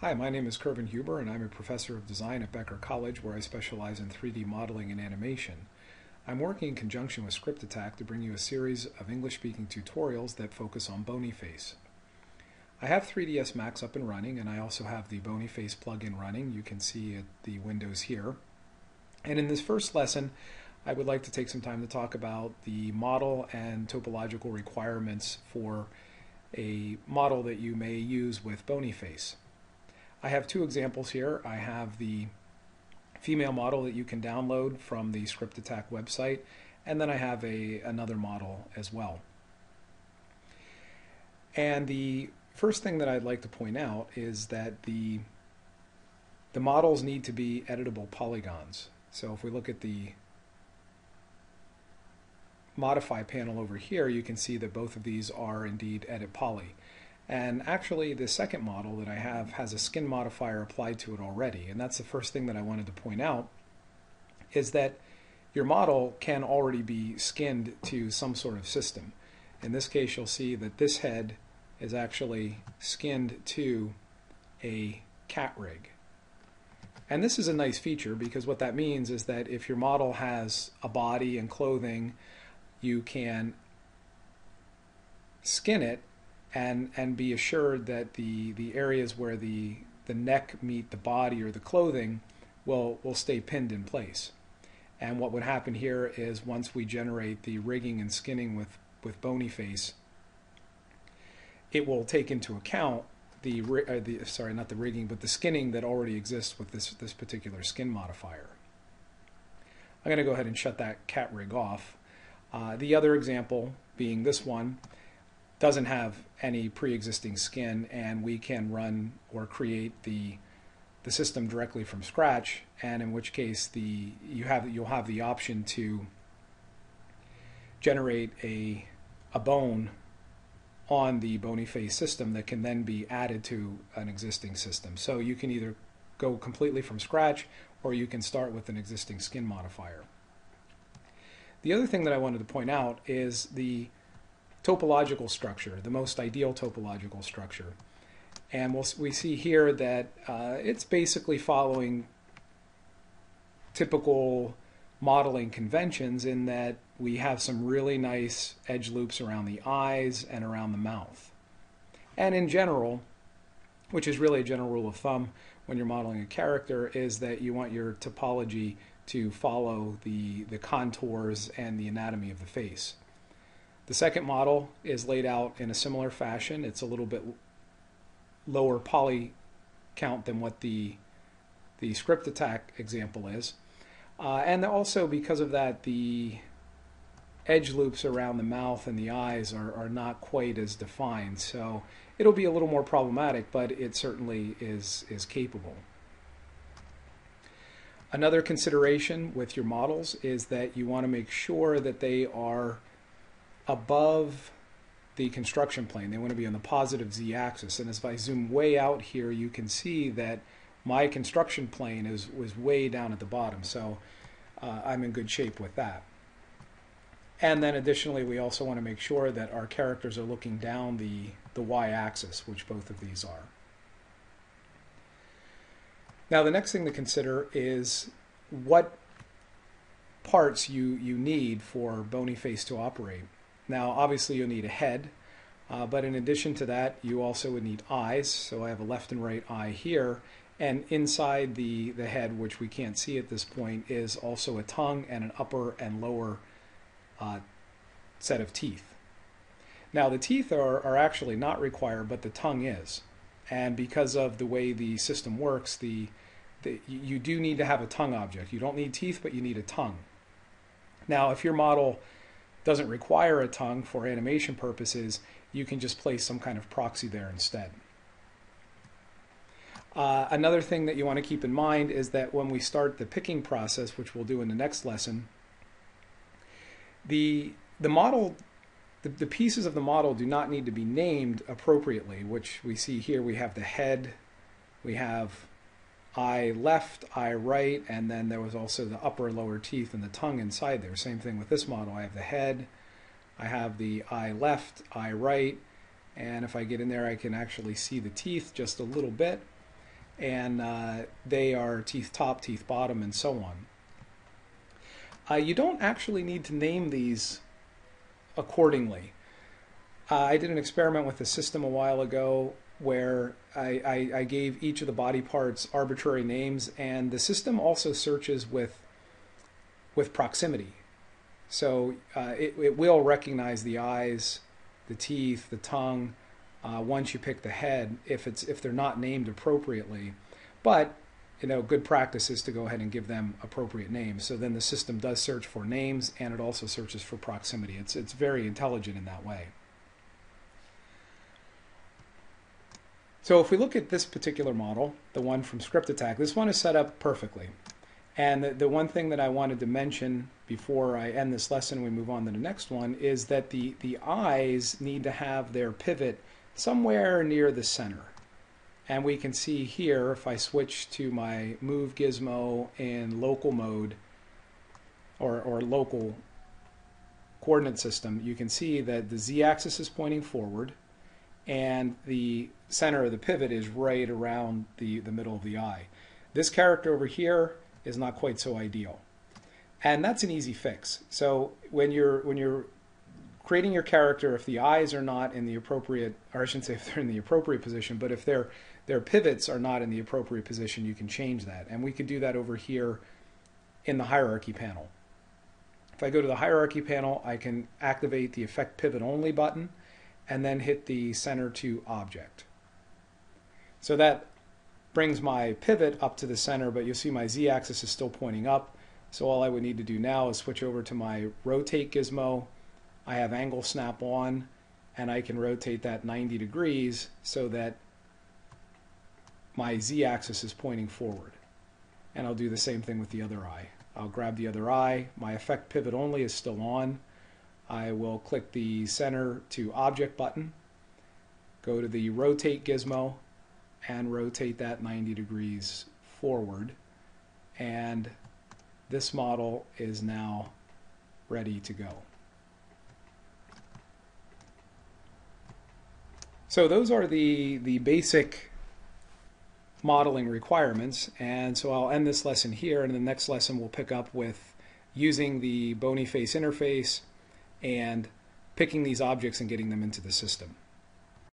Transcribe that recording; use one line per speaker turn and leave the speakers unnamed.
Hi, my name is Kervin Huber, and I'm a professor of design at Becker College, where I specialize in 3D modeling and animation. I'm working in conjunction with Script Attack to bring you a series of English-speaking tutorials that focus on BonyFace. I have 3ds Max up and running, and I also have the BonyFace plugin running. You can see the windows here. And in this first lesson, I would like to take some time to talk about the model and topological requirements for a model that you may use with BonyFace. I have two examples here. I have the female model that you can download from the Script Attack website, and then I have another model as well. And the first thing that I'd like to point out is that the models need to be editable polygons. So if we look at the modify panel over here, you can see that both of these are indeed edit poly. And actually the second model that I have has a skin modifier applied to it already, and that's the first thing that I wanted to point out, is that your model can already be skinned to some sort of system. In this case, you'll see that this head is actually skinned to a cat rig. And this is a nice feature because what that means is that if your model has a body and clothing, you can skin it and be assured that the areas where the neck meet the body or the clothing will stay pinned in place. And what would happen here is once we generate the rigging and skinning with BonyFace, it will take into account not the rigging, but the skinning that already exists with this particular skin modifier. I'm going to go ahead and shut that cat rig off. The other example being this one doesn't have any pre-existing skin, and we can run or create the system directly from scratch, and in which case you'll have the option to generate a bone on the BonyFace system that can then be added to an existing system. So you can either go completely from scratch or you can start with an existing skin modifier. The other thing that I wanted to point out is the topological structure, the most ideal topological structure. And we see here that it's basically following typical modeling conventions in that we have some really nice edge loops around the eyes and around the mouth. And in general, which is really a general rule of thumb when you're modeling a character, is that you want your topology to follow the contours and the anatomy of the face. The second model is laid out in a similar fashion. It's a little bit lower poly count than what the Script Attack example is. And also because of that, the edge loops around the mouth and the eyes are not quite as defined. So it'll be a little more problematic, but it certainly is capable. Another consideration with your models is that you want to make sure that they are above the construction plane. They want to be on the positive z-axis. And as if I zoom way out here, you can see that my construction plane was way down at the bottom. So I'm in good shape with that. And then additionally, we also want to make sure that our characters are looking down the y-axis, which both of these are. Now the next thing to consider is what parts you need for BonyFace to operate. Now obviously you'll need a head, but in addition to that you also would need eyes. So I have a left and right eye here, and inside the head, which we can't see at this point, is also a tongue and an upper and lower set of teeth. Now the teeth are actually not required, but the tongue is. And because of the way the system works, you do need to have a tongue object. You don't need teeth, but you need a tongue. Now if your model doesn't require a tongue for animation purposes, you can just place some kind of proxy there instead. Another thing that you want to keep in mind is that when we start the picking process, which we'll do in the next lesson, the pieces of the model do not need to be named appropriately, which we see here. We have the head, we have eye left, eye right, and then there was also the upper and lower teeth and the tongue inside there. Same thing with this model. I have the head, I have the eye left, eye right, and if I get in there I can actually see the teeth just a little bit. and they are teeth top, teeth bottom, and so on. You don't actually need to name these accordingly. I did an experiment with the system a while ago where I gave each of the body parts arbitrary names, and the system also searches with proximity. So it will recognize the eyes, the teeth, the tongue, once you pick the head if they're not named appropriately. But good practice is to go ahead and give them appropriate names. So then the system does search for names, and it also searches for proximity. It's very intelligent in that way. So if we look at this particular model, the one from Script Attack, this one is set up perfectly. And the one thing that I wanted to mention before I end this lesson and we move on to the next one is that the eyes need to have their pivot somewhere near the center. And we can see here, if I switch to my move gizmo in local mode or local coordinate system, you can see that the z-axis is pointing forward and the center of the pivot is right around the middle of the eye. This character over here is not quite so ideal. And that's an easy fix. So when you're creating your character, if the eyes are not in the appropriate, or I shouldn't say if they're in the appropriate position, but if their pivots are not in the appropriate position, you can change that. And we could do that over here in the hierarchy panel. If I go to the hierarchy panel, I can activate the Effect Pivot Only button and then hit the Center to Object. So that brings my pivot up to the center, but you'll see my z-axis is still pointing up. So all I would need to do now is switch over to my rotate gizmo. I have angle snap on, and I can rotate that 90 degrees so that my z-axis is pointing forward. And I'll do the same thing with the other eye. I'll grab the other eye. My Effect Pivot Only is still on. I will click the Center to Object button, go to the Rotate gizmo, and rotate that 90 degrees forward. And this model is now ready to go. So those are the basic modeling requirements, and so I'll end this lesson here, and in the next lesson we'll pick up with using the BonyFace interface and picking these objects and getting them into the system.